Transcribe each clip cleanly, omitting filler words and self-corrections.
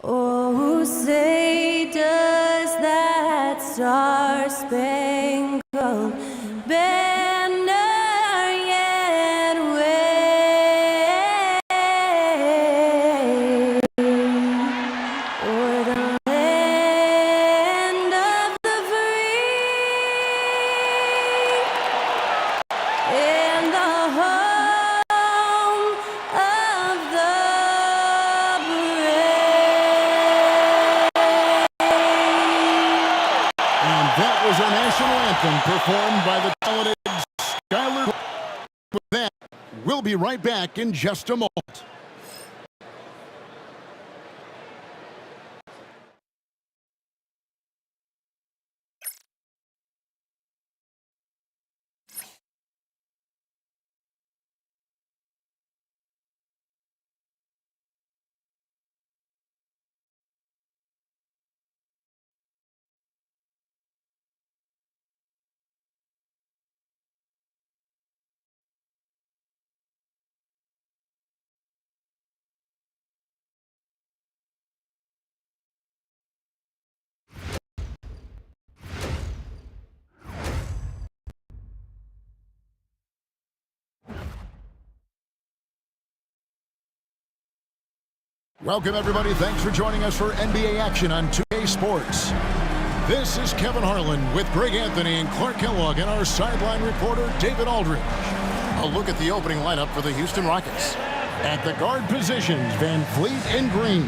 Oh, say does that star-spangled banner yet wave o'er the land of the free and the home of the was our national anthem performed by the talented Skylar. With that, we'll be right back in just a moment. Welcome, everybody. Thanks for joining us for NBA action on 2K Sports. This is Kevin Harlan with Greg Anthony and Clark Kellogg and our sideline reporter, David Aldridge. A look at the opening lineup for the Houston Rockets. At the guard positions, Van Fleet and Green.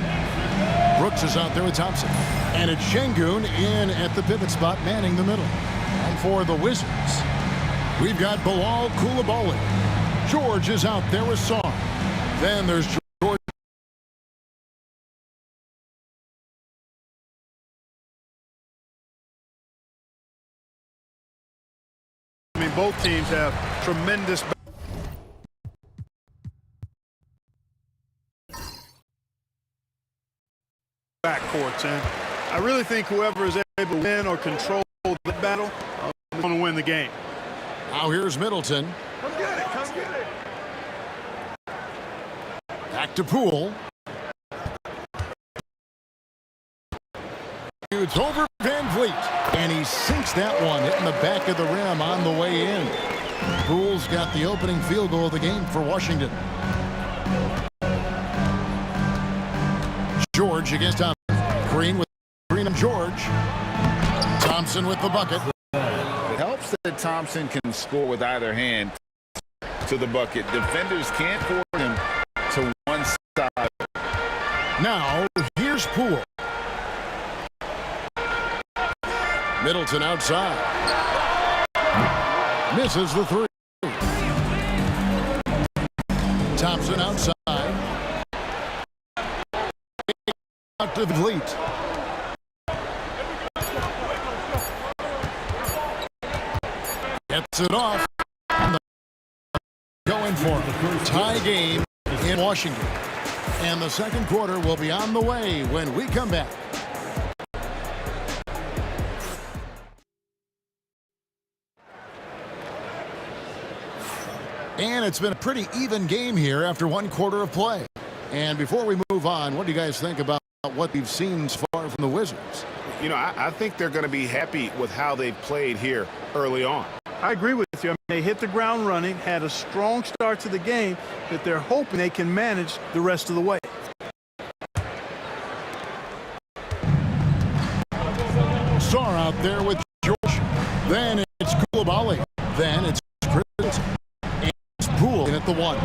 Brooks is out there with Thompson. And it's Şengün in at the pivot spot, manning the middle. And for the Wizards, we've got Bilal Coulibaly. George is out there with Song. Then there's George. Both teams have tremendous backcourts, and I really think whoever is able to win or control the battle is going to win the game. Now here's Middleton. Come get it, come get it. Back to Poole. It's over Van Fleet. And he sinks that one, hitting the back of the rim on the way in. Poole's got the opening field goal of the game for Washington. George against Thompson. Green and George. Thompson with the bucket. It helps that Thompson can score with either hand to the bucket. Defenders can't force him to one side. Now, here's Poole. Middleton outside. Misses the three. Thompson outside. Out to Fleet. Gets it off. Going for it. Tie game in Washington. And the second quarter will be on the way when we come back. And it's been a pretty even game here after one quarter of play. And before we move on, what do you guys think about what we've seen so far from the Wizards? You know, I think they're going to be happy with how they've played here early on. I agree with you. I mean, they hit the ground running, had a strong start to the game that they're hoping they can manage the rest of the way. Sarr out there with George. Then it's Coulibaly. Then it's Chris. And it's Poole in at the one.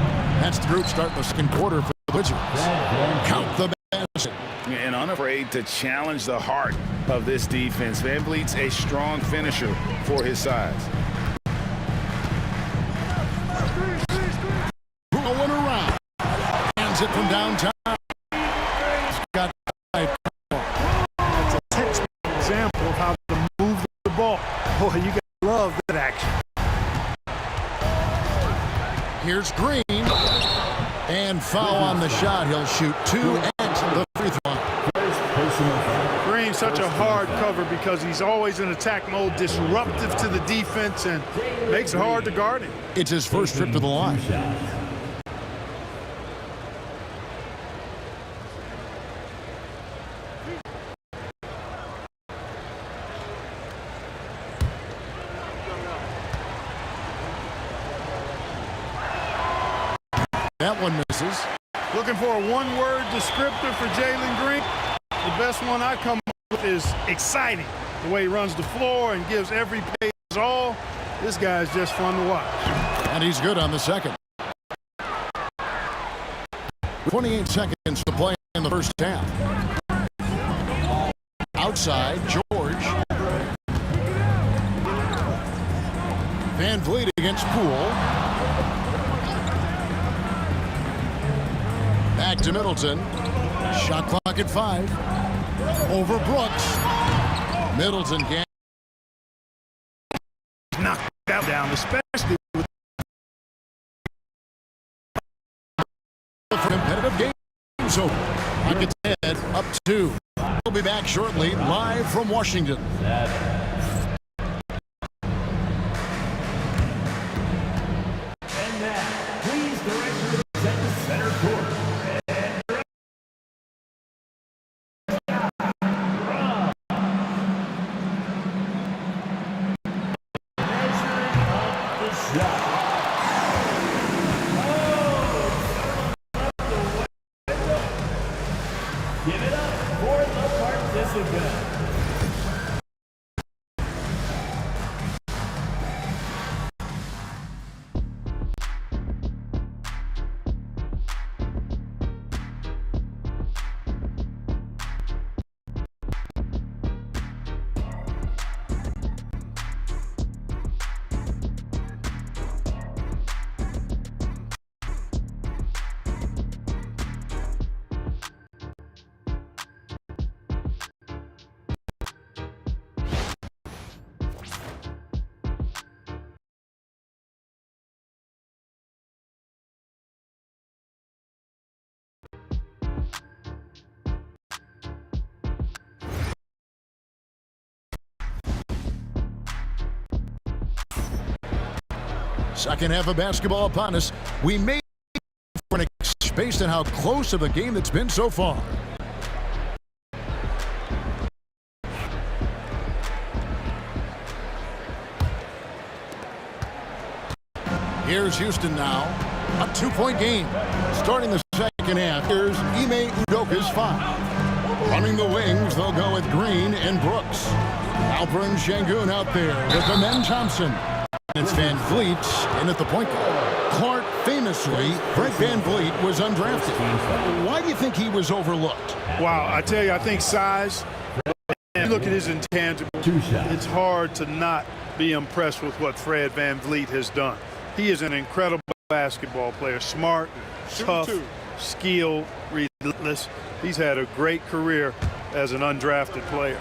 That's the group starting the second quarter for the Wizards. Count the basket. And unafraid to challenge the heart of this defense. Van Vliet's a strong finisher for his size. Going around. Hands it from downtown. He's got 5 points. Boy, you gotta love that action. Here's Green. And foul on the shot. He'll shoot 2 at the free throw line. Green's such a hard cover because he's always in attack mode, disruptive to the defense, and makes it hard to guard him. It's his first trip to the line. That one misses. Looking for a one-word descriptor for Jalen Green. The best one I come up with is exciting. The way he runs the floor and gives every pass his all. This guy is just fun to watch. And he's good on the second. 28 seconds to play in the first half. Outside, George. Van Vliet against Poole. Back to Middleton. Shot clock at 5. Over Brooks. Middleton can't knock that down, especially with for competitive game. So Rockets head up 2. We'll be back shortly, live from Washington. And now, please direct your at the center court. Give it up for the participant. Second half of basketball upon us. We made for an based on how close of a game that's been so far. Here's Houston now. A 2-point game. Starting the second half, here's Ime Udoka's foul. Running the wings, they'll go with Green and Brooks. Alperen Şengün out there with Amen Thompson. It's Van Vliet in at the point guard. Clark famously, Fred Van Vliet was undrafted. Why do you think he was overlooked? Wow, I tell you, I think size. And you look at his intangible. It's hard to not be impressed with what Fred Van Vliet has done. He is an incredible basketball player. Smart, tough, skilled, relentless. He's had a great career as an undrafted player.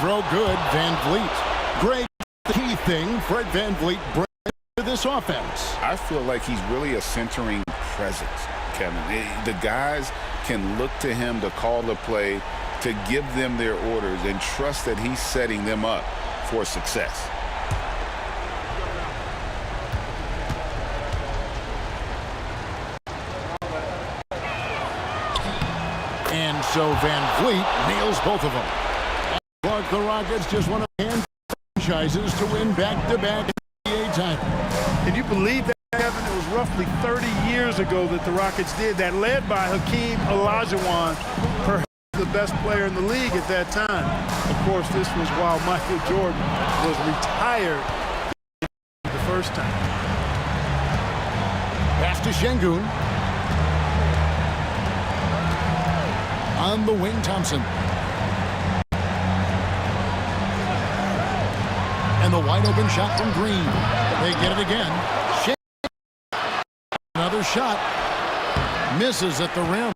Throw good, Van Vliet. Great key thing Fred Van Vliet brings to this offense. I feel like he's really a centering presence, Kevin. The guys can look to him to call the play, to give them their orders, and trust that he's setting them up for success. And so Van Vliet nails both of them. Clark, the Rockets just one of the hand franchises to win back-to-back NBA titles. Can you believe that, Kevin? It was roughly 30 years ago that the Rockets did that, led by Hakeem Olajuwon, perhaps the best player in the league at that time. Of course, this was while Michael Jordan was retired the first time. Pass to Şengün. On the wing, Thompson. And the wide open shot from Green. They get it again. Another shot. Misses at the rim.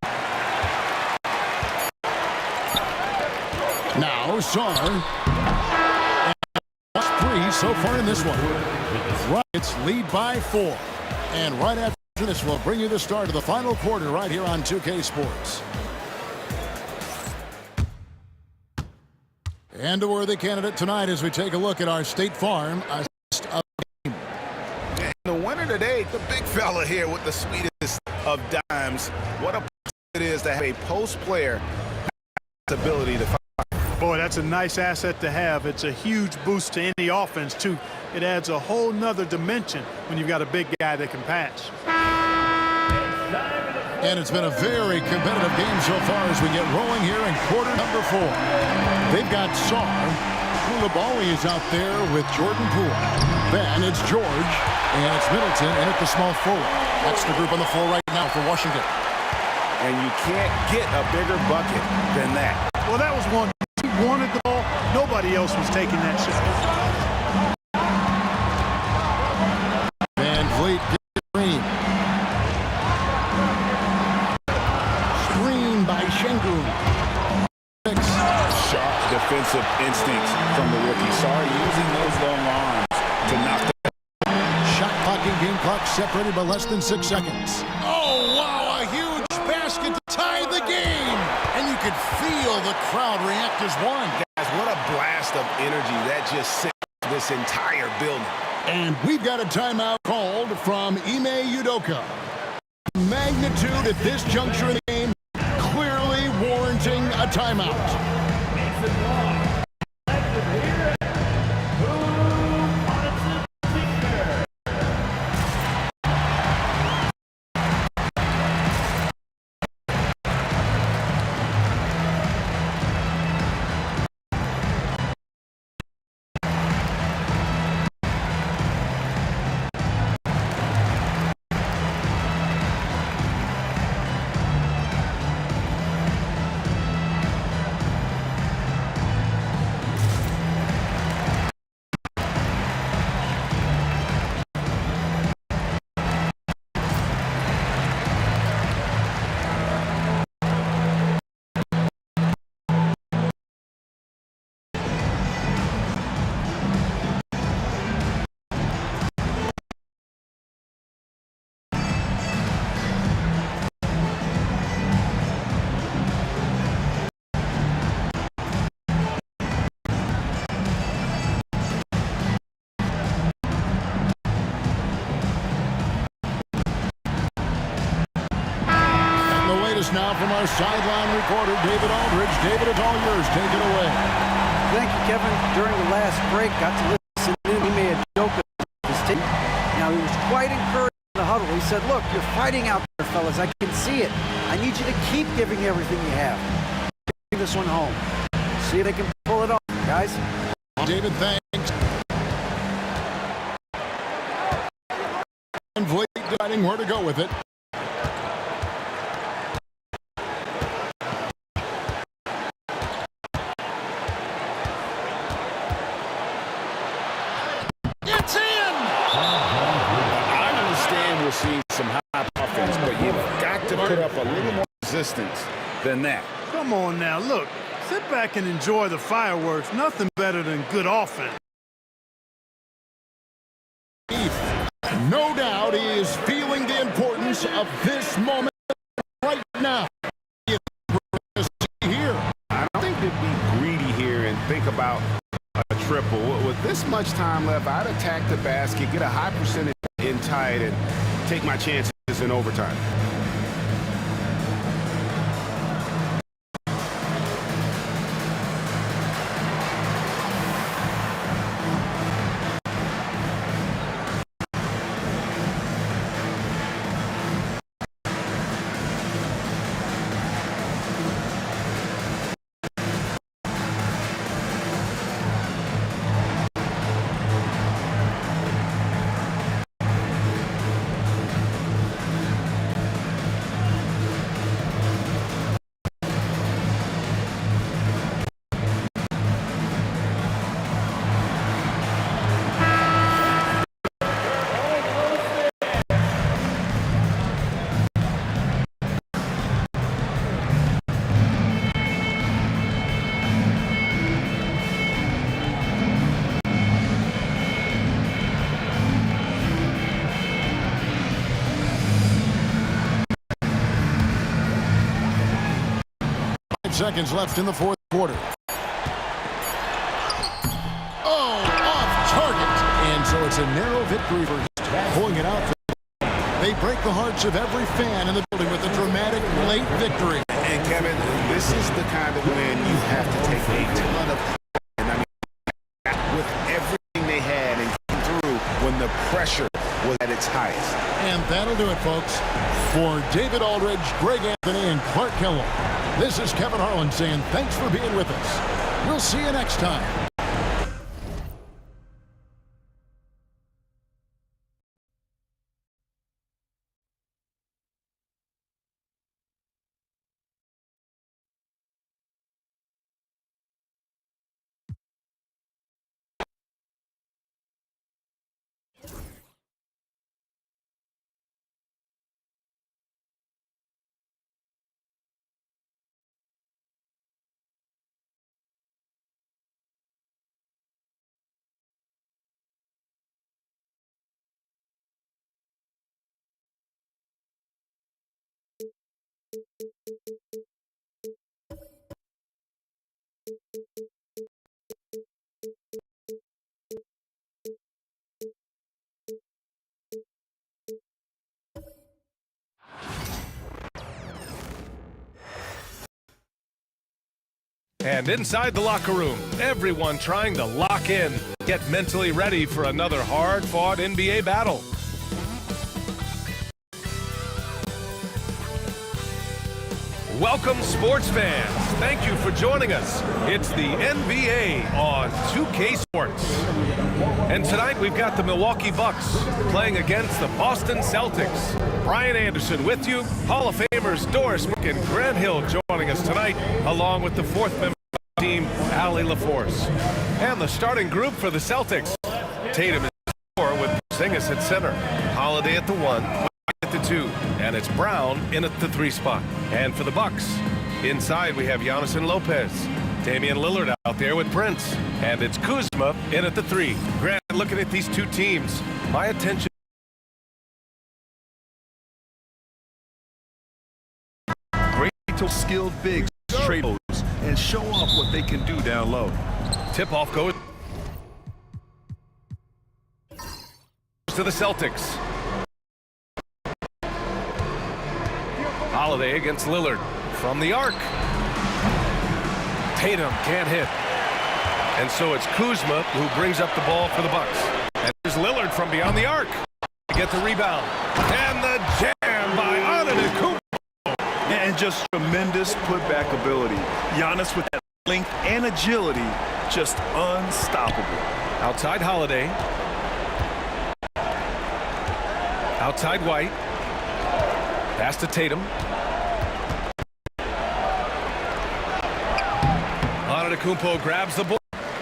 Osar. And 3 so far in this one. Rockets lead by 4. And right after this, we'll bring you the start of the final quarter right here on 2K Sports. And a worthy candidate tonight as we take a look at our State Farm assist of the game. And the winner today, the big fella here with the sweetest of dimes. What a plus it is to have a post player ability to find. Boy, that's a nice asset to have. It's a huge boost to any offense, too. It adds a whole nother dimension when you've got a big guy that can pass. And it's been a very competitive game so far as we get rolling here in quarter number 4. They've got Sar. Koulibaly is out there with Jordan Poole. Then it's George, and it's Middleton in at the small forward. That's the group on the floor right now for Washington. And you can't get a bigger bucket than that. Well, that was one. He wanted the ball. Nobody else was taking that shot. Van Vliet gets Green. Screen by Şengün. Sharp defensive instincts from the rookie. Sorry, using those long arms to knock the Shot clock and game clock separated by less than 6 seconds. Oh, wow, a huge basket to tie the game. And you could feel the crowd react as one. guys. What a blast of energy that just sent this entire building. And we've got a timeout called from Ime Udoka. Magnitude at this juncture in the game, clearly warranting a timeout. Now from our sideline reporter, David Aldridge. David, it's all yours. Take it away. Thank you, Kevin. During the last break, got to listen to him. He made a joke of his team. Now, he was quite encouraged in the huddle. He said, look, you're fighting out there, fellas. I can see it. I need you to keep giving everything you have. Bring this one home. See if they can pull it off, guys. David, thanks. And Vliet deciding where to go with it. Seeing some high offense, but you've got to put up a little more resistance than that. Come on now, look. Sit back and enjoy the fireworks. Nothing better than good offense. No doubt he is feeling the importance of this moment right now. Here. I don't think they'd be greedy here and think about a triple. With this much time left, I'd attack the basket, get a high percentage in tight, and take my chances in overtime. 5 seconds left in the fourth quarter. Oh, off target. And so it's a narrow victory for Houston, pulling it out. They break the hearts of every fan in the building with a dramatic late victory. And Kevin, this is the kind of win you have to take a ton of pride in. I mean, with everything they had and came through when the pressure was at its highest. And that'll do it, folks. For David Aldridge, Greg Anthony, and Clark Kellogg, this is Kevin Harlan saying thanks for being with us. We'll see you next time. And inside the locker room, everyone trying to lock in, get mentally ready for another hard-fought NBA battle. Welcome, sports fans. Thank you for joining us. It's the NBA on 2K Sports. And tonight we've got the Milwaukee Bucks playing against the Boston Celtics. Brian Anderson with you, Hall of Famers Doris Burke and Grant Hill joining us tonight, along with the fourth member of the team, Allie LaForce. And the starting group for the Celtics, Tatum at 4 with Porzingis at center, Holiday at the 1, at the 2, and it's Brown in at the 3 spot. And for the Bucks, inside we have Giannis and Lopez, Damian Lillard out there with Prince, and it's Kuzma in at the 3. Grant, looking at these two teams, my attention. Great to skilled bigs, straight and show off what they can do down low. Tip-off goes to the Celtics. Holiday against Lillard from the arc. Tatum can't hit. And so it's Kuzma who brings up the ball for the Bucks. And there's Lillard from beyond the arc to get the rebound. And the jam by Antetokounmpo. And just tremendous putback ability. Giannis with that length and agility, just unstoppable. Outside Holiday. Outside White. Pass to Tatum. Antetokounmpo grabs the ball.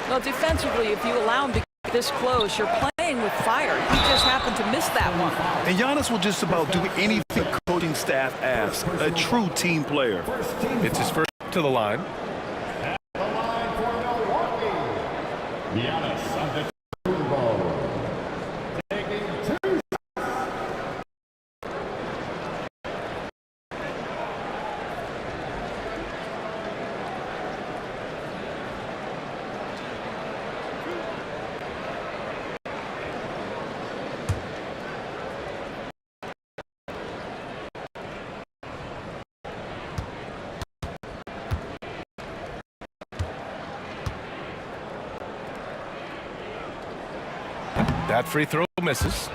Well, defensively, if you allow him to get this close, you're playing with fire. He just happened to miss that one. And Giannis will just about do anything the coaching staff asks. A true team player. It's his first to the line. At the line for Milwaukee, Giannis Antetokounmpo. Taking 2 That free throw misses.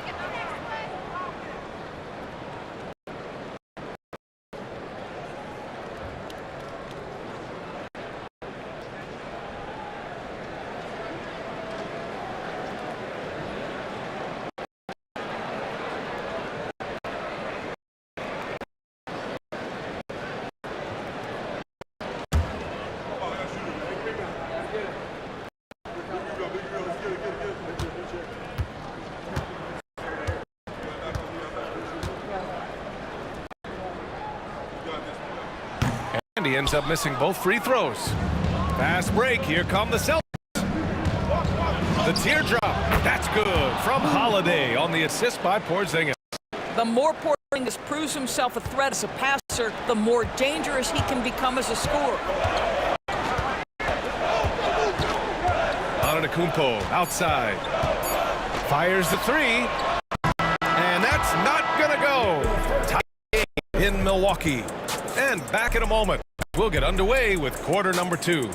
And he ends up missing both free throws. Fast break. Here come the Celtics. The teardrop. That's good from Holiday on the assist by Porzingis. The more Porzingis proves himself a threat as a passer, the more dangerous he can become as a scorer. Antetokounmpo outside. Fires the three. And that's not gonna go. Tie game in Milwaukee. And back in a moment. We'll get underway with quarter number 2.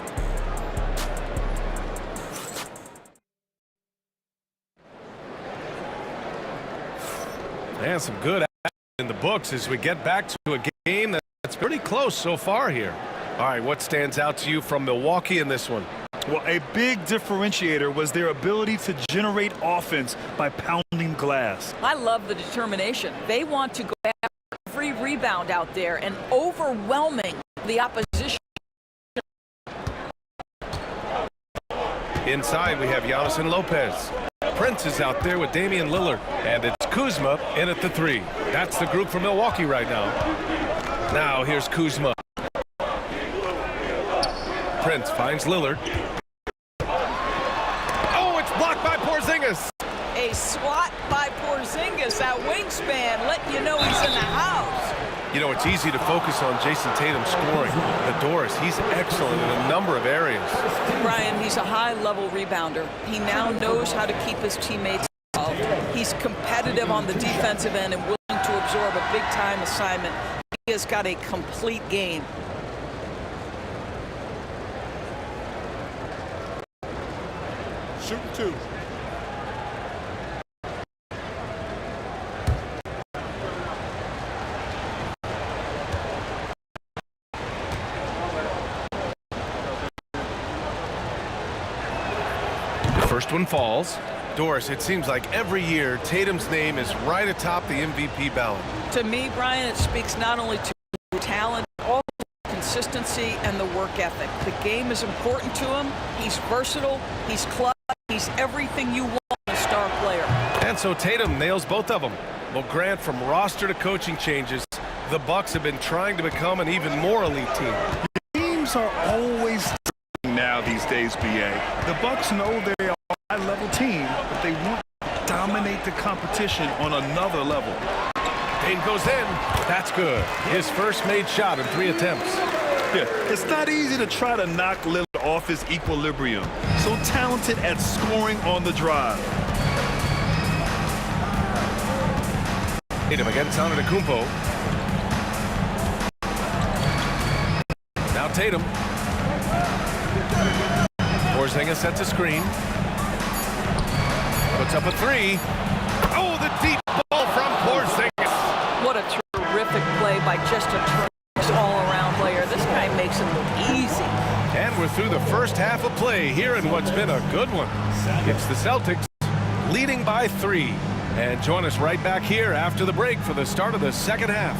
And some good action in the books as we get back to a game that's pretty close so far here. All right, what stands out to you from Milwaukee in this one? Well, a big differentiator was their ability to generate offense by pounding glass. I love the determination. They want to go after every rebound out there and overwhelming the opposition. Inside, we have Giannis and Lopez. Prince is out there with Damian Lillard. And it's Kuzma in at the 3. That's the group for Milwaukee right now. Now, here's Kuzma. Prince finds Lillard. Oh, it's blocked by Porzingis. A swat by Porzingis. That wingspan letting you know he's in the house. You know, it's easy to focus on Jason Tatum scoring. But Doris, he's excellent in a number of areas. Brian, he's a high-level rebounder. He now knows how to keep his teammates involved. He's competitive on the defensive end and willing to absorb a big-time assignment. He has got a complete game. Shooting 2. First one falls. Doris, it seems like every year Tatum's name is right atop the MVP ballot. To me, Brian, it speaks not only to talent, but also consistency and the work ethic. The game is important to him. He's versatile. He's clutch. He's everything you want in a star player. And so Tatum nails both of them. Well, Grant, from roster to coaching changes, the Bucks have been trying to become an even more elite team. Teams are always now these days, BA. The Bucks know they are a high-level team, but they want to dominate the competition on another level. Payne goes in. That's good. His first made shot in 3 attempts. Yeah, it's not easy to try to knock Lillard off his equilibrium. So talented at scoring on the drive. Tatum against Antetokounmpo. Now Tatum. Porzingis sets a screen. Puts up a 3. Oh, the deep ball from Porzingis. What a terrific play by just a tremendous all-around player. This guy makes it look easy. And we're through the first half of play here in what's been a good one. It's the Celtics leading by 3. And join us right back here after the break for the start of the second half.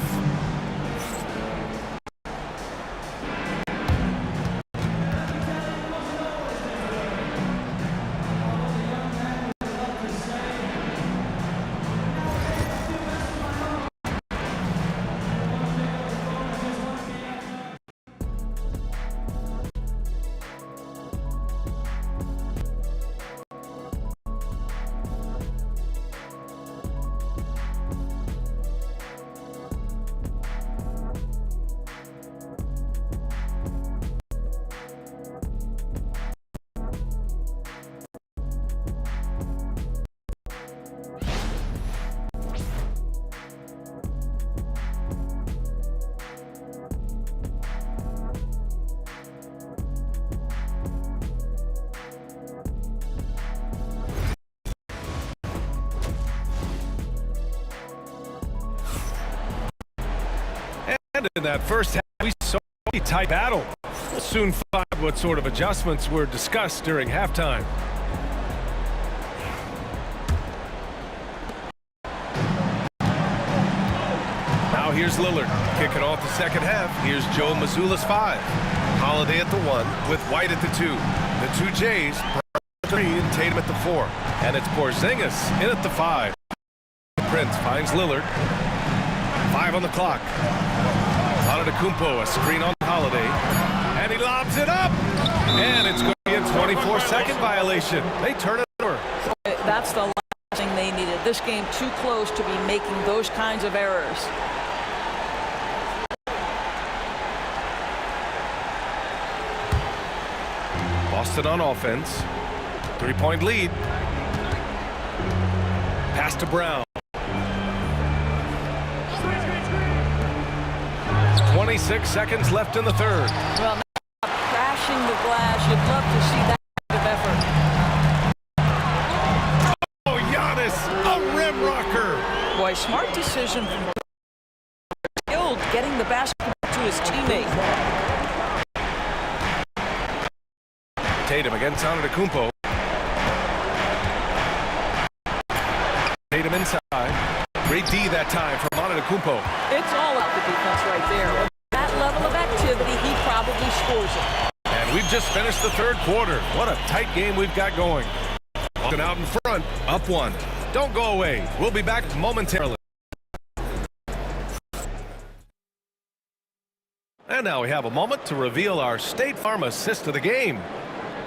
And in that first half, we saw a tight battle. We'll soon find what sort of adjustments were discussed during halftime. Now here's Lillard kicking off the second half. Here's Joe Mazzulla's 5. Holiday at the 1 with White at the 2. The 2 Jays, 3 and Tatum at the 4. And it's Porzingis in at the 5. Prince finds Lillard. 5 on the clock. Antetokounmpo, a screen on Holiday. And he lobs it up. And it's going to be a 24-second violation. They turn it over. That's the last thing they needed. this game too close to be making those kinds of errors. Boston on offense. 3-point lead. Pass to Brown. 26 seconds left in the third. Well, now crashing the glass. You'd love to see that kind of effort. Oh, Giannis, a rim rocker. Boy, smart decision from Hill getting the basketball to his teammate. Tatum against Antetokounmpo. Tatum inside. Great D that time from Antetokounmpo. It's all about the defense right there. That level of activity, he probably scores it. And we've just finished the third quarter. What a tight game we've got going. Walking out in front, up one. Don't go away. We'll be back momentarily. And now we have a moment to reveal our State Farm assist of the game.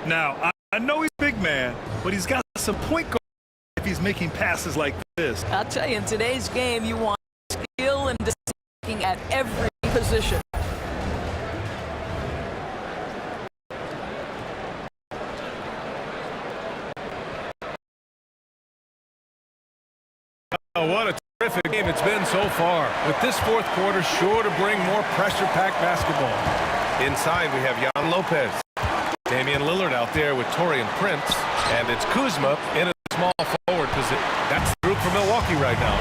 Now, I know he's a big man, but he's got some point guard if he's making passes like this. I'll tell you, in today's game, you want skill and decision at every position. Oh, what a terrific game it's been so far. With this fourth quarter sure to bring more pressure-packed basketball. Inside, we have Jan Lopez. Damian Lillard out there with Taurean Prince. And it's Kuzma in a small forward position. That's the group for Milwaukee right now.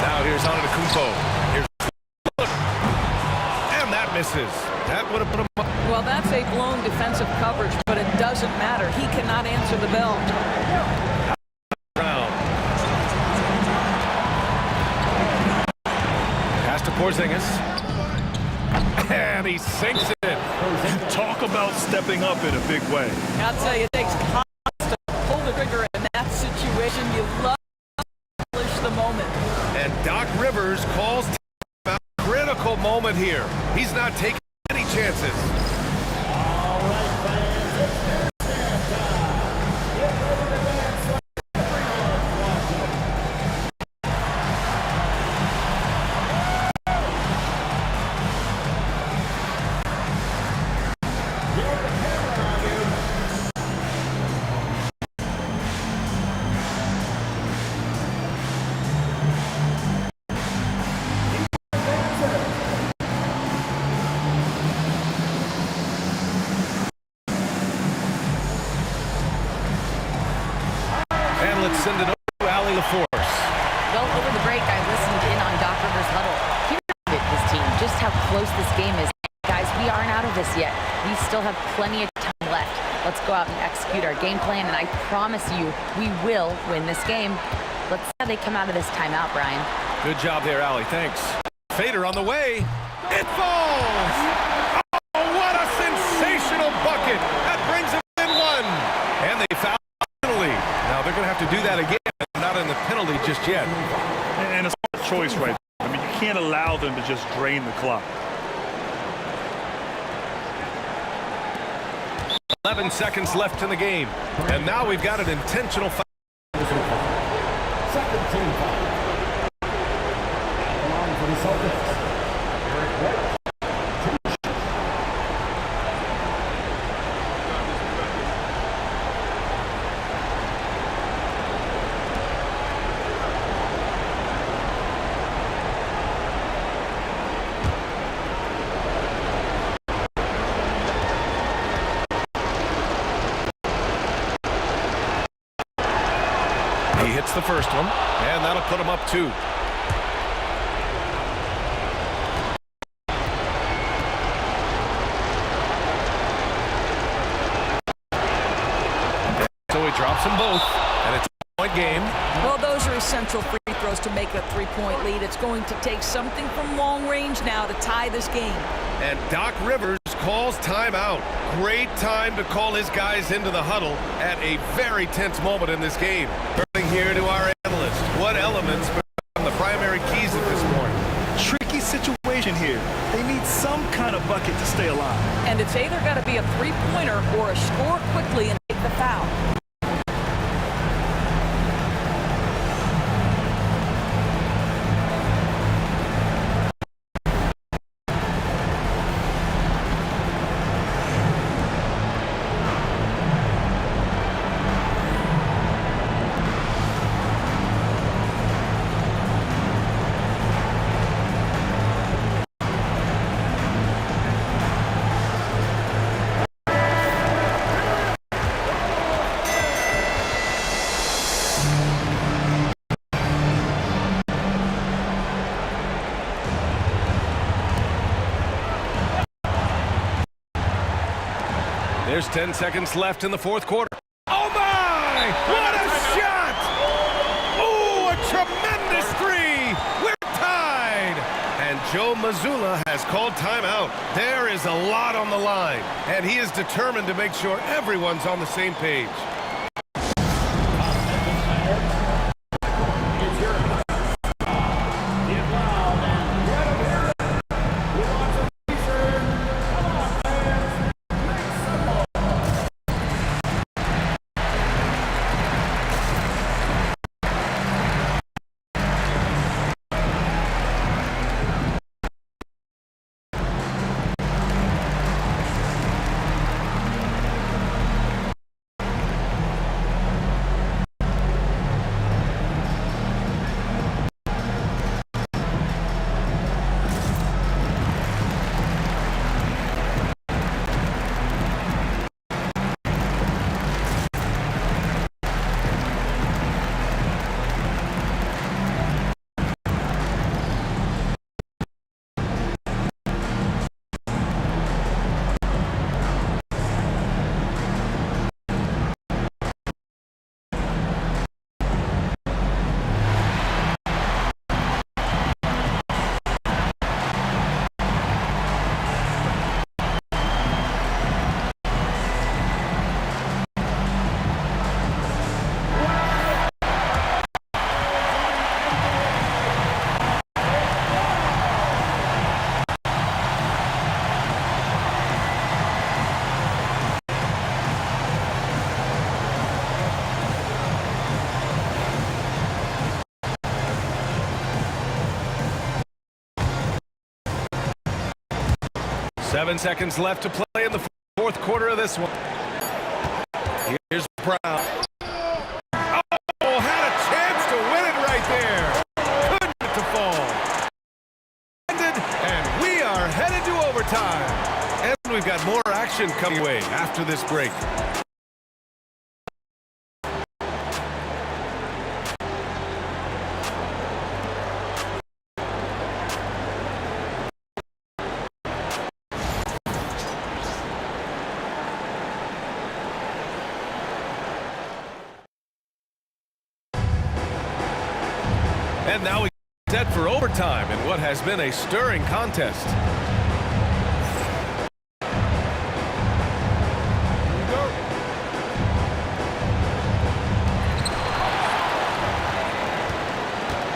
Now here's Antetokounmpo. Here's and that misses. That would have put him up. Well, that's a blown defensive coverage, but it doesn't matter. He cannot answer the bell. Brown. Pass to Porzingis. And he sinks it. Talk about stepping up in a big way. I'll tell you, it takes confidence to pull the trigger in that situation. You love to polish the moment. And Doc Rivers calls a critical moment here. He's not taking any chances. Send it over to Allie LaForce. Well, over the break, I listened in on Doc Rivers' huddle. He reminded his team just how close this game is. Guys, we aren't out of this yet. We still have plenty of time left. Let's go out and execute our game plan, and I promise you, we will win this game. Let's see how they come out of this timeout, Brian. Good job there, Allie. Thanks. Fader on the way. It falls! Oh, what a sensational bucket! That brings them in one. And they foul. Now they're going to have to do that again, not in the penalty just yet. And it's a choice right there. I mean, you can't allow them to just drain the clock. 11 seconds left in the game. And now we've got an intentional foul. 17 foul. Line for the Celtics. He hits the first one, and that'll put him up 2. So he drops them both, and it's a point game. Well, those are essential free throws to make a 3-point lead. It's going to take something from long range now to tie this game. And Doc Rivers calls timeout. Great time to call his guys into the huddle at a very tense moment in this game. Turning here to our analyst. What elements become the primary keys at this point? Tricky situation here. They need some kind of bucket to stay alive. And it's either got to be a three-pointer or a score quickly and take the foul. There's 10 seconds left in the fourth quarter. Oh, my! What a shot! Oh, a tremendous three! We're tied! And Joe Mazzulla has called timeout. There is a lot on the line, and he is determined to make sure everyone's on the same page. Seven seconds left to play in the fourth quarter of this one. Here's Brown. Oh, had a chance to win it right there. Couldn't get to fall. And we are headed to overtime. And we've got more action coming away after this break. And now we set for overtime in what has been a stirring contest.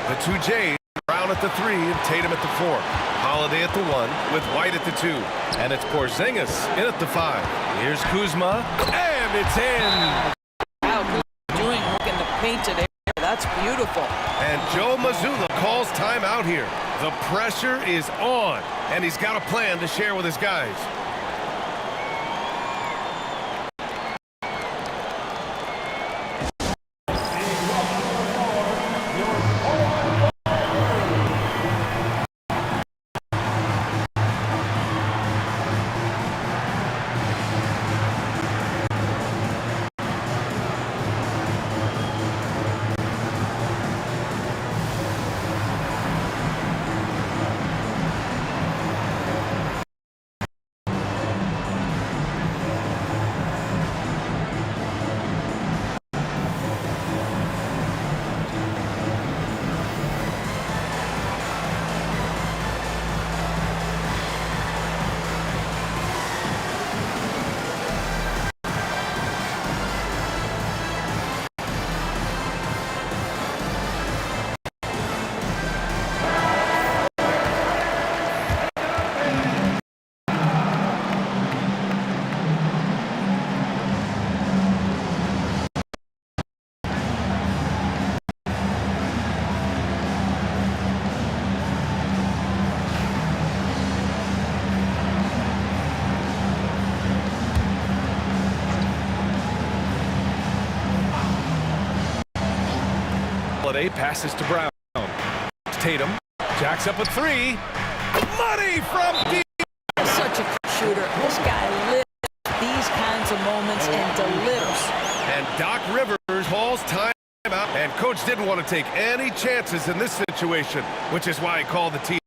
The two Jays, Brown at the 3 and Tatum at the 4. Holiday at the 1 with White at the 2. And it's Porzingis in at the 5. Here's Kuzma, and it's in. Wow, Kuzma doing work in the painted area. That's beautiful. And Joe Mazzulla calls timeout here. The pressure is on, and he's got a plan to share with his guys. Holiday passes to Brown. Tatum jacks up a 3. Money from deep. Such a shooter. This guy lives these kinds of moments and delivers. And Doc Rivers calls time out. And coach didn't want to take any chances in this situation, which is why he called the TO.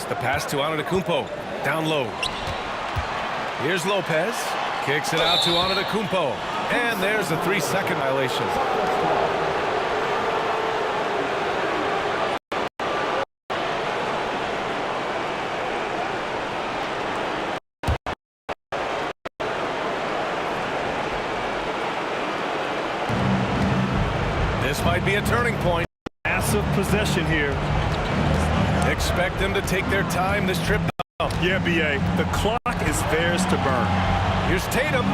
The pass to Antetokounmpo. Down low. Here's Lopez. Kicks it out to Antetokounmpo. And there's a 3-second violation. This might be a turning point. Massive possession here. Expect them to take their time this trip. Yeah, B.A. The clock is theirs to burn. Here's Tatum.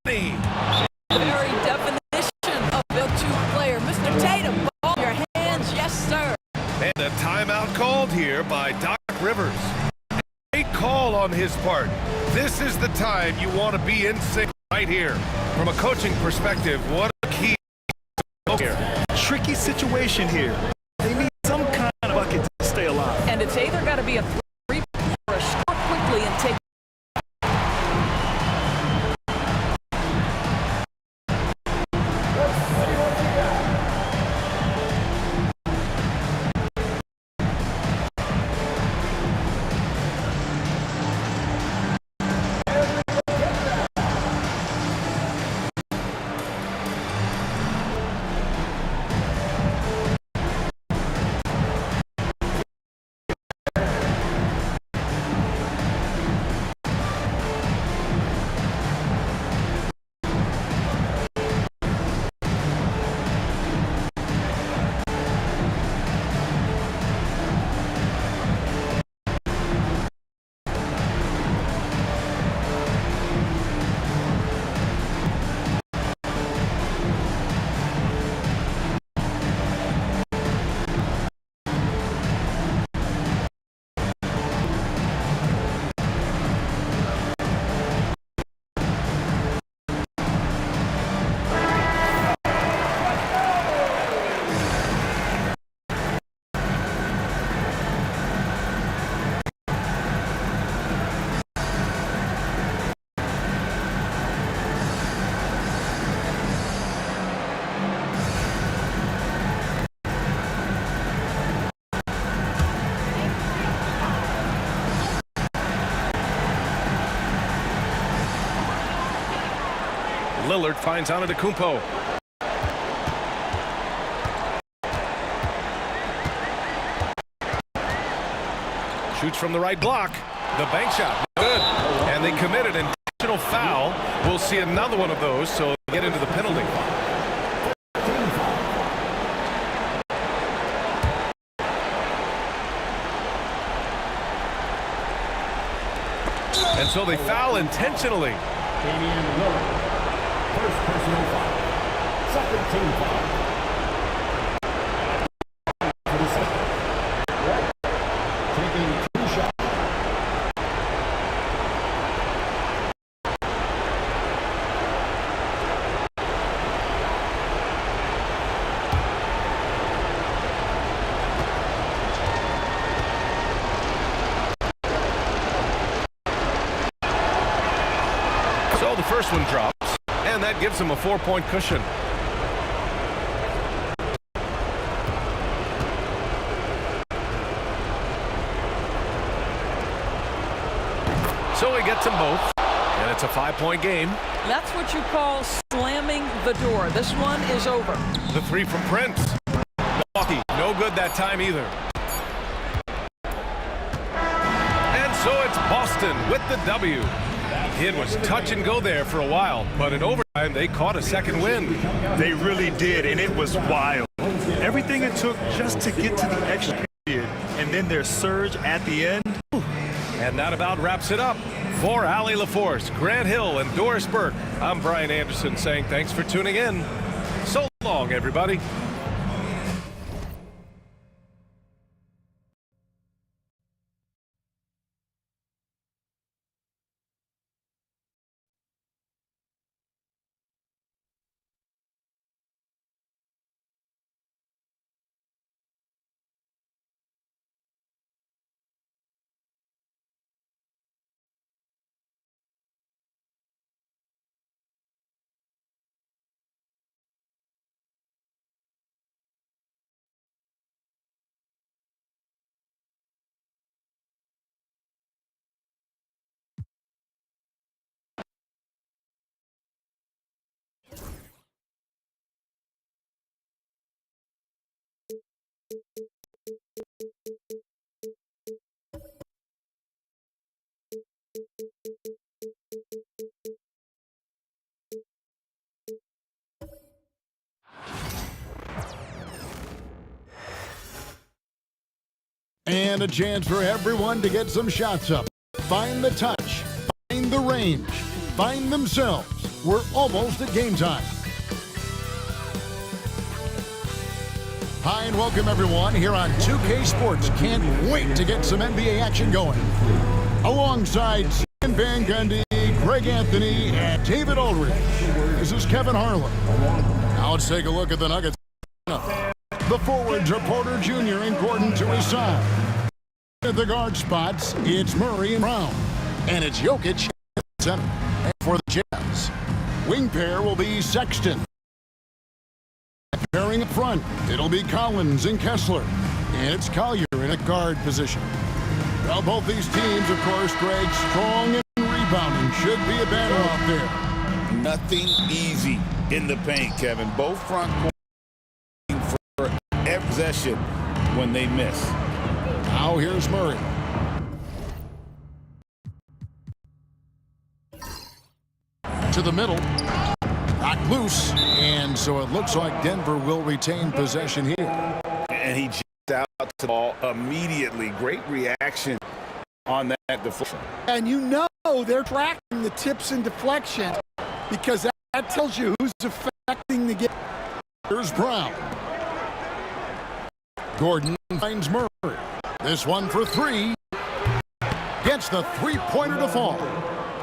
Very definition of a two player. Mr. Tatum, ball in your hands. Yes, sir. And a timeout called here by Doc Rivers. Great call on his part. This is the time you want to be in sync right here. From a coaching perspective, what a key here. Tricky situation here. They need some kind of bucket to stay alive. And it's either got to be a three or a score quickly and take. Lillard finds Antetokounmpo. Shoots from the right block. The bank shot. Good. And they committed an intentional foul. We'll see another one of those, so they get into the penalty. And so they foul intentionally. Damian Lillard. First personal foul. Second team foul. For the second. Right. Taking 2 shots. So the first one drops, and that gives them a 4-point cushion. So he gets them both, and it's a 5-point game. That's what you call slamming the door. This one is over. The 3 from Prince. Milwaukee, no good that time either. And so it's Boston with the W. It was touch and go there for a while, but in overtime, they caught a second win. They really did, and it was wild. Everything it took just to get to the extra period, and then their surge at the end. And that about wraps it up. For Allie LaForce, Grant Hill, and Doris Burke, I'm Brian Anderson saying thanks for tuning in. So long, everybody. And a chance for everyone to get some shots up. Find the touch, find the range, find themselves. We're almost at game time. Hi and welcome everyone here on 2K Sports. Can't wait to get some NBA action going. Alongside Sam Van Gundy, Greg Anthony, and David Aldridge. This is Kevin Harlan. Now let's take a look at the Nuggets. The forwards are Porter Jr. and Gordon to his side. At the guard spots, it's Murray and Brown. And it's Jokic at the center. And for the Jazz, wing pair will be Sexton. Pairing up front, it'll be Collins and Kessler. And it's Collier in a guard position. Well, both these teams, of course, Greg, strong and rebounding. Should be a battle out there. Nothing easy in the paint, Kevin. Both front court for every possession when they miss. Now here's Murray. To the middle. Knocked loose. And so it looks like Denver will retain possession here. And he jumped out to the ball immediately. Great reaction on that deflection. And you know they're tracking the tips and deflection because that tells you who's affecting the game. Here's Brown. Gordon finds Murray. This one for three. Gets the three-pointer to fall.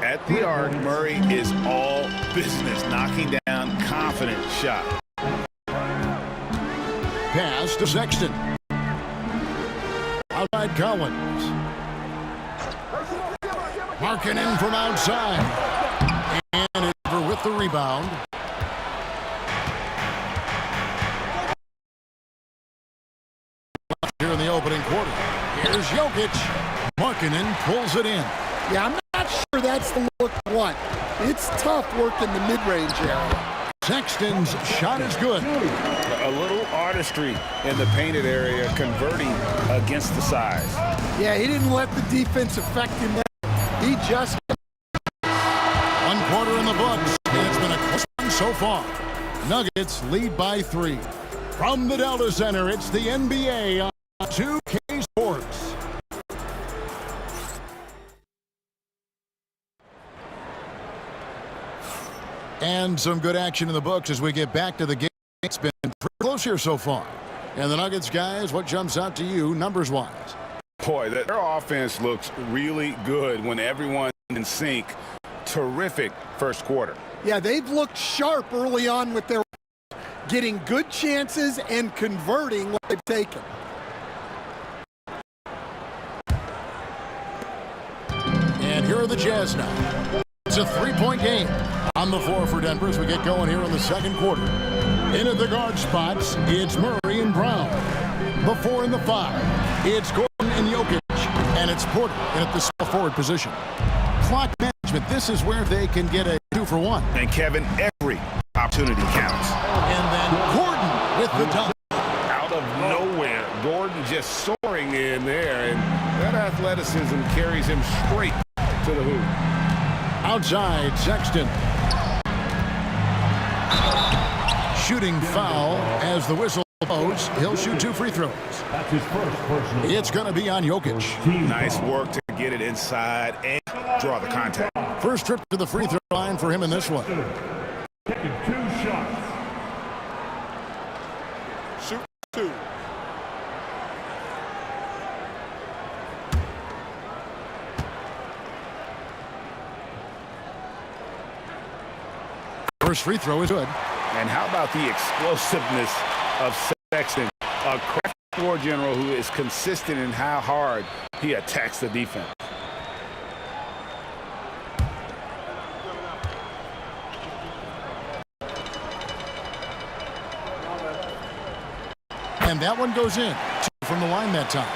At the arc, Murray is all business, knocking down confident shot. Pass to Sexton. Outside Collins. Markkanen from outside. And over with the rebound. Here in the opening quarter. Here's Jokic. Markkanen pulls it in. Yeah, I'm not sure that's the look you want. It's tough working the mid-range area. Sexton's shot is good. A little artistry in the painted area, converting against the size. Yeah, he didn't let the defense affect him. He just... One quarter in the books, and it's been a close one so far. Nuggets lead by 3. From the Delta Center, it's the NBA on 2K Sports. And some good action in the books as we get back to the game. It's been pretty close here so far. And the Nuggets, guys, what jumps out to you numbers-wise? Boy, their offense looks really good when everyone's in sync. Terrific first quarter. Yeah, they've looked sharp early on with their getting good chances and converting what they've taken. And here are the Jazz now. It's a three-point game on the floor for Denver as we get going here in the second quarter. In at the guard spots, it's Murray and Brown. The 4 and the 5, it's Gordon and Jokic. And it's Porter in at the small forward position. Clock management, this is where they can get a 2-for-1. And Kevin, every opportunity counts. And then Gordon with the dunk. Out of nowhere, Gordon just soaring in there, and that athleticism carries him straight to the hoop. Outside, Sexton. Shooting foul as the whistle blows. He'll shoot 2 free throws. That's his first personal. It's going to be on Jokic. Nice work to get it inside and draw the contact. First trip to the free throw line for him in this one. Taking 2 shots. Shoot 2. First free throw is good. And how about the explosiveness of Sexton, a crafty floor general who is consistent in how hard he attacks the defense. And that one goes in. 2 from the line that time.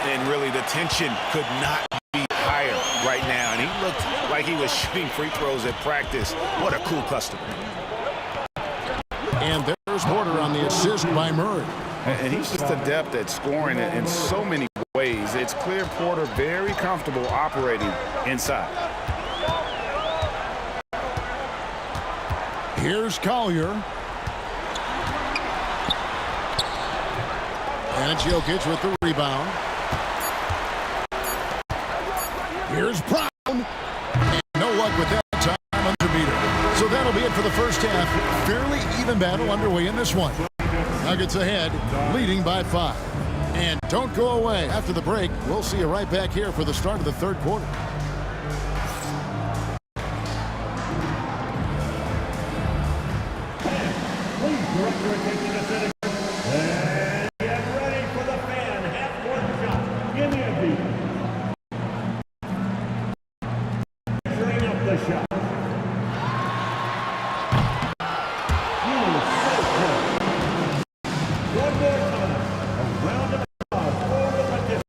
And really the tension could not be higher right now. And he looked like he was shooting free throws at practice. What a cool customer. And there's Porter on the assist by Murray. And he's just adept at scoring in so many ways. It's clear Porter very comfortable operating inside. Here's Collier. And it's Jokic with the rebound. Here's Brown. And no luck with that time on the meter. So that'll be it for the first half. Fairly even battle underway in this one. Nuggets ahead, leading by 5. And don't go away. After the break, we'll see you right back here for the start of the third quarter. Please direct your attention to center. And get ready for the fan half-court shot. Give me a beat. Measuring up the shot. One more time. A round of applause for the participants.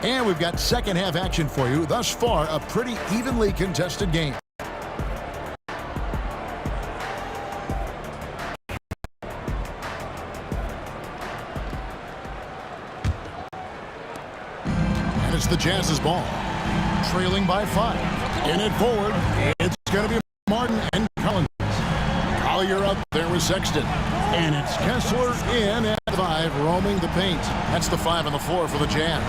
And we've got second half action for you. Thus far, a pretty evenly contested game. And it's the Jazz's ball. Trailing by 5. In it forward, it's going to be Martin and Collins. Collier up there with Sexton. And it's Kessler in at 5, roaming the paint. That's the 5 on the floor for the Jazz.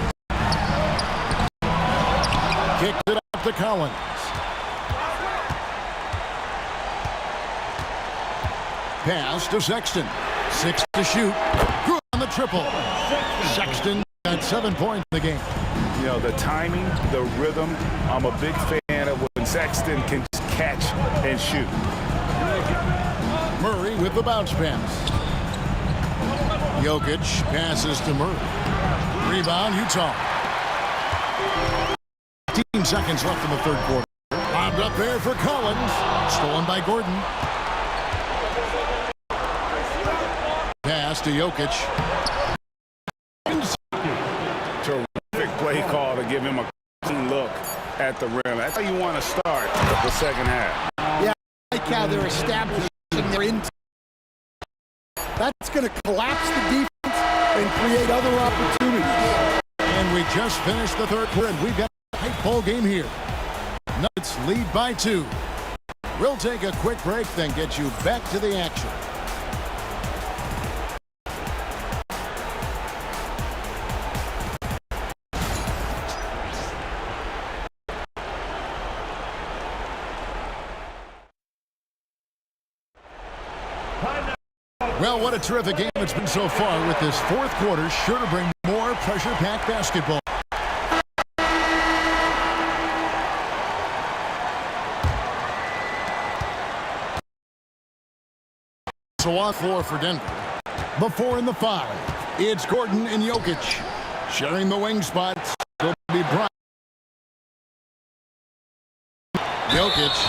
Kicked it up to Collins. Pass to Sexton. 6 to shoot. Good on the triple. Sexton got 7 points in the game. You know, the timing, the rhythm, I'm a big fan of when Sexton can just catch and shoot. Murray with the bounce pass. Jokic passes to Murray. Rebound, Utah. 15 seconds left in the third quarter. Bobbed up there for Collins. Stolen by Gordon. Pass to Jokic. Terrific play call to give him a clean look at the rim. That's how you want to start the second half. Yeah, I like how they're establishing their intent. That's going to collapse the defense and create other opportunities. And we just finished the third quarter, and we've got a tight ball game here. Nuggets lead by 2. We'll take a quick break, then get you back to the action. Well, what a terrific game it's been so far, with this fourth quarter sure to bring more pressure-packed basketball. So off floor for Denver. The 4 and the 5. It's Gordon and Jokic. Sharing the wing spots. It'll be Bryant. Jokic.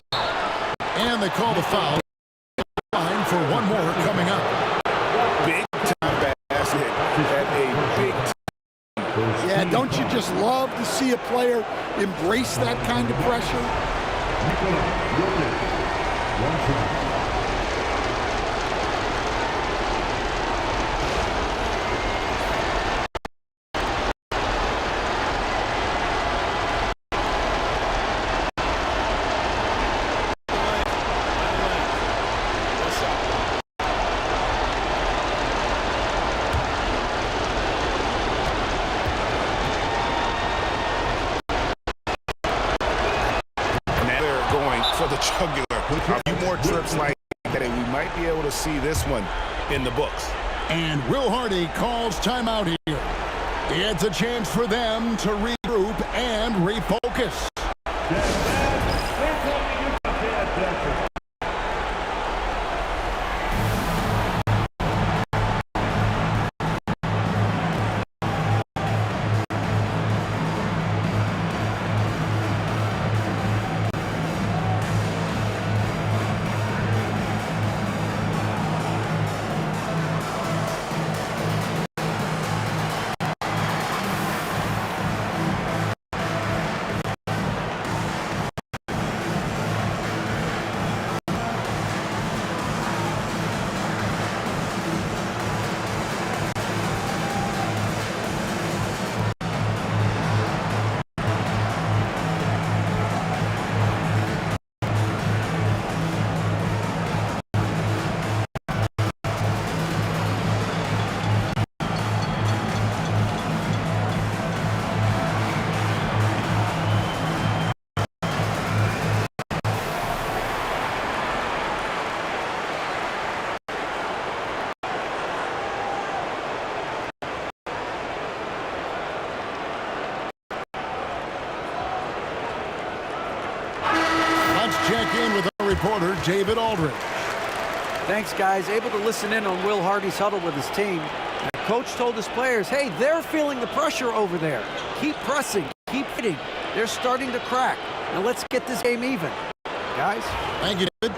And they call the foul. Line for one more coming up. Big time basket at a big time. Yeah, don't you just love to see a player embrace that kind of pressure? Jugular. A few more trips like that, and we might be able to see this one in the books. And Will Hardy calls timeout here. It's a chance for them to regroup and refocus. reporter David Aldridge. Thanks, guys. Able to listen in on Will Hardy's huddle with his team. And the coach told his players, hey, they're feeling the pressure over there. Keep pressing, keep hitting. They're starting to crack. Now let's get this game even. Guys? Thank you, David.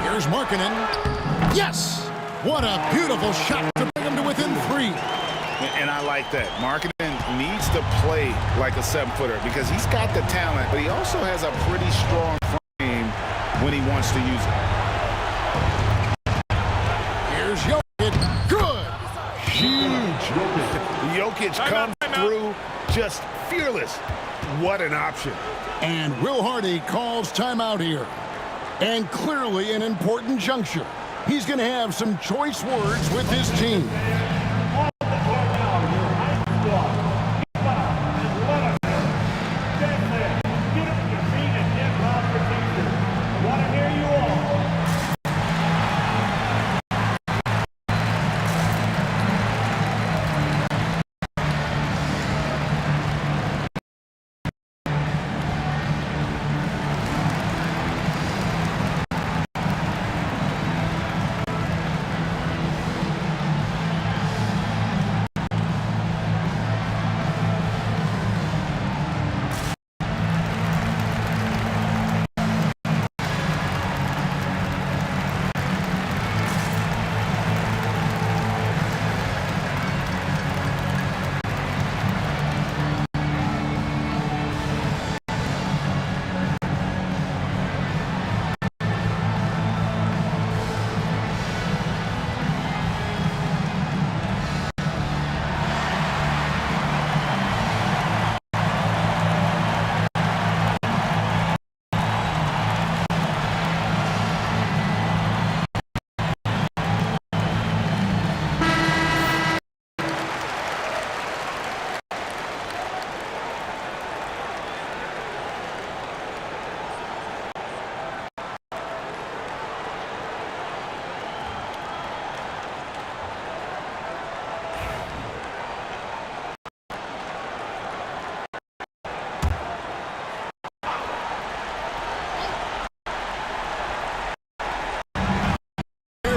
Here's Markkanen. Yes! What a beautiful shot to bring him to within 3. And I like that. Markkanen needs to play like a 7-footer because he's got the talent, but he also has a pretty strong frame when he wants to use it. Here's Jokic. Good! Huge. Jokic comes through just fearless. What an option. And Will Hardy calls timeout here. And clearly an important juncture. He's going to have some choice words with his team. On the floor now, your high squad. Get out and let us know. Stand there. Get up your feet and get loud for teachers. I want to hear you all.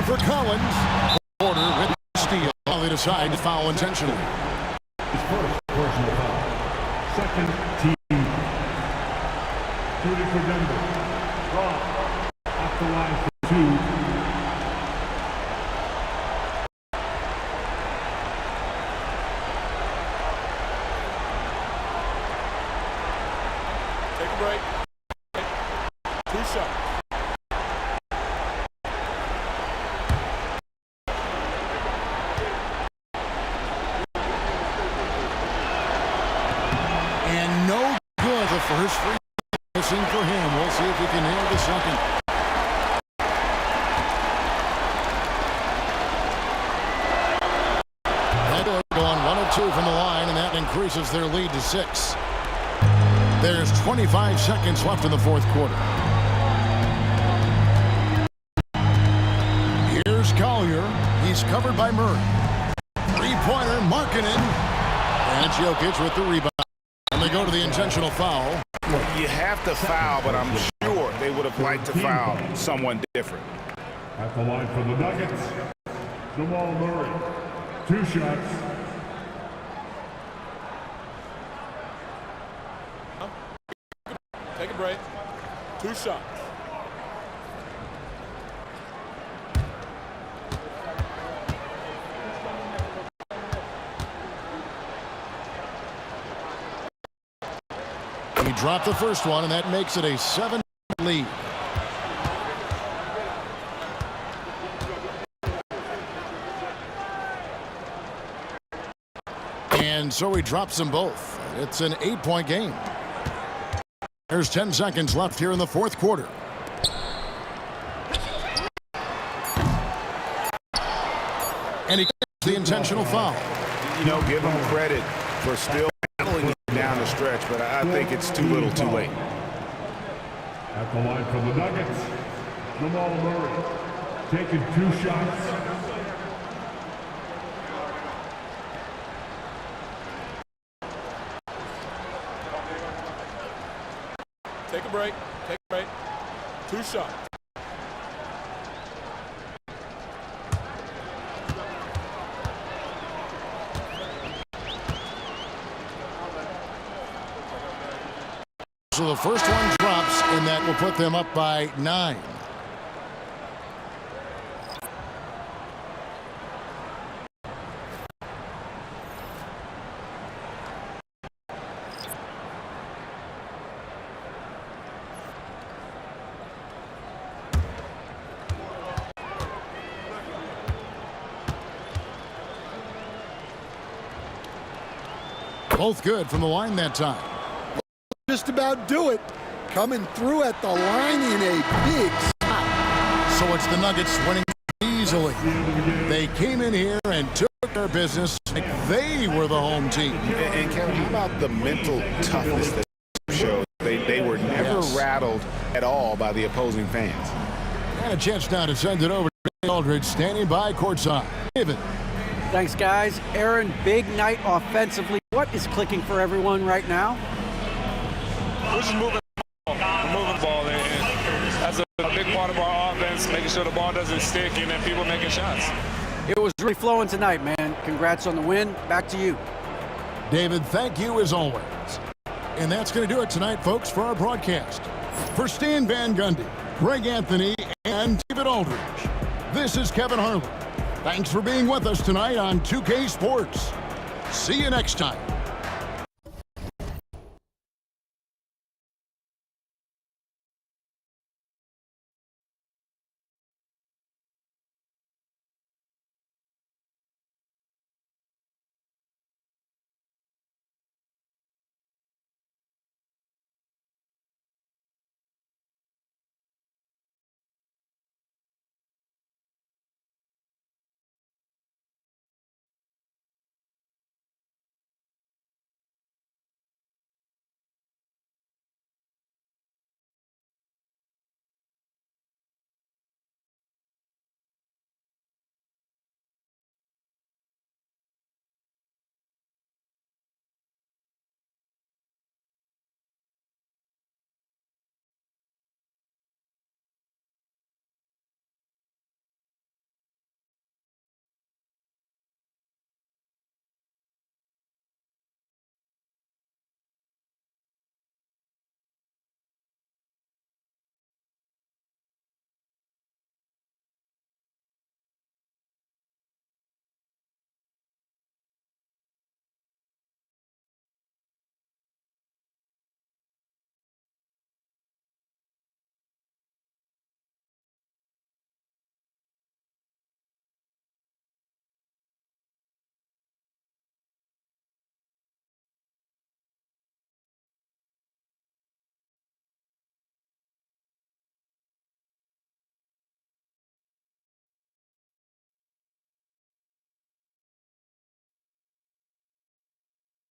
For Collins, Porter with the steal. They decide to foul intentionally. His first personal foul. Second team. Shooting for Denver. Rob. Off the line for 2. Take a break. 2 shots. First free missing for him. We'll see if he can nail the second. They're going 1 of 2 from the line, and that increases their lead to 6. There's 25 seconds left in the fourth quarter. Here's Collier. He's covered by Murray. Three-pointer, Markkanen. And it's Jokic with the rebound. And they go to the intentional foul. You have to foul, but I'm sure they would have liked to foul someone different. At the line for the Nuggets, Jamal Murray. 2 shots. Take a break. 2 shots. He dropped the first one, and that makes it a 7 lead. And so he drops them both. It's an 8-point game. There's 10 seconds left here in the fourth quarter. And he gets the intentional foul. You know, give him credit for still handling it down the stretch, but I think it's too little too late. At the line for the Nuggets, Jamal Murray taking 2 shots. Take a break. Take a break. 2 shots. So the first one drops, and that will put them up by 9. Both good from the line that time. Just about do it. Coming through at the line in a big spot. So it's the Nuggets winning easily. They came in here and took their business like they were the home team. And Kevin, how about the mental toughness that showed? They were never rattled at all by the opposing fans. And a chance now to send it over to David Aldridge, standing by courtside. David. Thanks, guys. Aaron, big night offensively. What is clicking for everyone right now? We're just moving the ball. We're moving the ball. And that's a big part of our offense, making sure the ball doesn't stick and then people making shots. It was really flowing tonight, man. Congrats on the win. Back to you. David, thank you as always. And that's going to do it tonight, folks, for our broadcast. For Stan Van Gundy, Greg Anthony, and David Aldridge, this is Kevin Harlan. Thanks for being with us tonight on 2K Sports. See you next time.